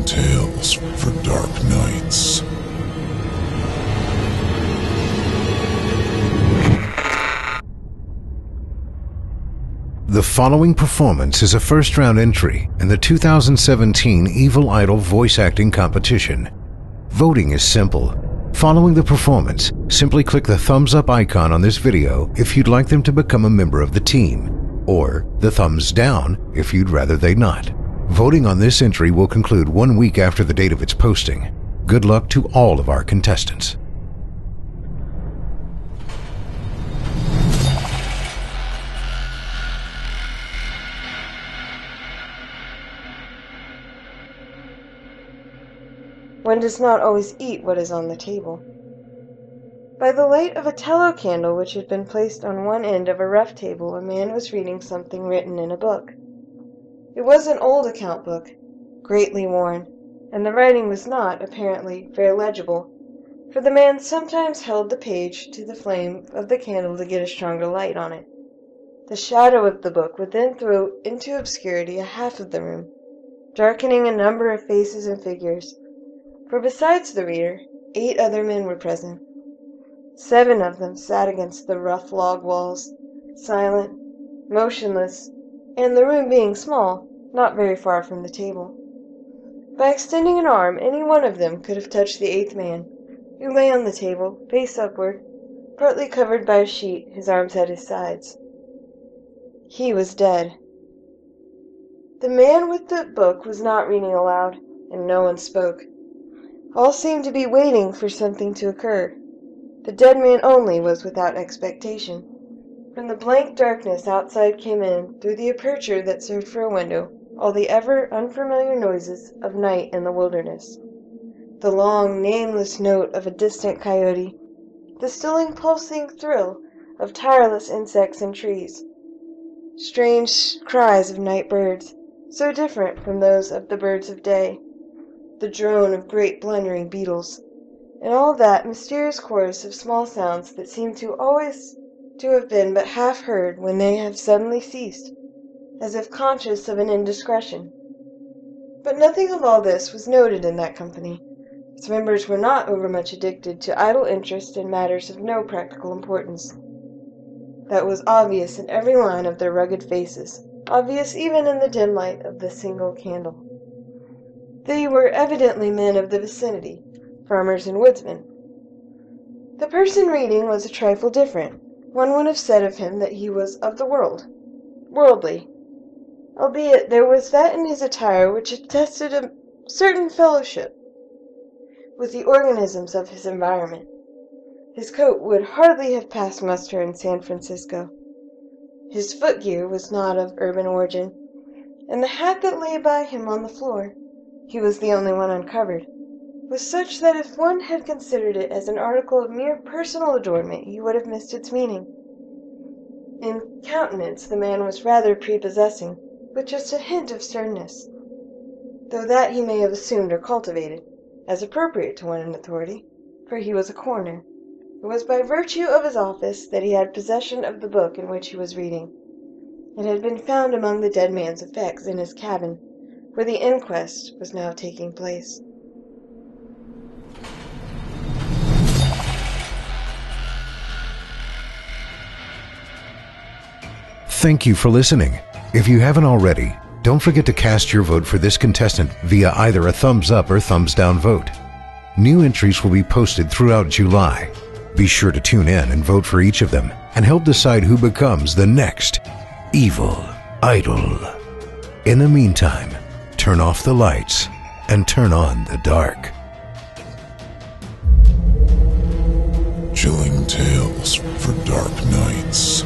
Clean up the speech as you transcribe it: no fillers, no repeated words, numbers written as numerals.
Chilling tales for dark nights. The following performance is a first-round entry in the 2017 Evil Idol voice acting competition. Voting is simple. Following the performance, simply click the thumbs up icon on this video if you'd like them to become a member of the team, or the thumbs down if you'd rather they not. Voting on this entry will conclude 1 week after the date of its posting. Good luck to all of our contestants. One does not always eat what is on the table. By the light of a tallow candle which had been placed on one end of a rough table, a man was reading something written in a book. It was an old account book, greatly worn, and the writing was not, apparently, very legible, for the man sometimes held the page to the flame of the candle to get a stronger light on it. The shadow of the book would then throw into obscurity a half of the room, darkening a number of faces and figures. For besides the reader, 8 other men were present. 7 of them sat against the rough log walls, silent, motionless, and the room being small, not very far from the table. By extending an arm, any one of them could have touched the 8th man, who lay on the table, face upward, partly covered by a sheet, his arms at his sides. He was dead. The man with the book was not reading aloud, and no one spoke. All seemed to be waiting for something to occur. The dead man only was without expectation. From the blank darkness outside came in, through the aperture that served for a window, all the ever unfamiliar noises of night in the wilderness. The long, nameless note of a distant coyote, the stilling, pulsing thrill of tireless insects and trees, strange cries of night birds, so different from those of the birds of day, the drone of great blundering beetles, and all that mysterious chorus of small sounds that seem to always to have been but half heard when they have suddenly ceased, as if conscious of an indiscretion. But nothing of all this was noted in that company. Its members were not overmuch addicted to idle interest in matters of no practical importance. That was obvious in every line of their rugged faces, obvious even in the dim light of the single candle. They were evidently men of the vicinity, farmers and woodsmen. The person reading was a trifle different. One would have said of him that he was of the world, worldly, albeit there was that in his attire which attested a certain fellowship with the organisms of his environment. His coat would hardly have passed muster in San Francisco. His footgear was not of urban origin, and the hat that lay by him on the floor, he was the only one uncovered, was such that if one had considered it as an article of mere personal adornment he would have missed its meaning. In countenance the man was rather prepossessing, with just a hint of sternness, though that he may have assumed or cultivated, as appropriate to one in authority, for he was a coroner. It was by virtue of his office that he had possession of the book in which he was reading. It had been found among the dead man's effects in his cabin, where the inquest was now taking place. Thank you for listening. If you haven't already, don't forget to cast your vote for this contestant via either a thumbs up or thumbs down vote. New entries will be posted throughout July. Be sure to tune in and vote for each of them and help decide who becomes the next Evil Idol. In the meantime, turn off the lights and turn on the dark. Chilling tales for dark nights.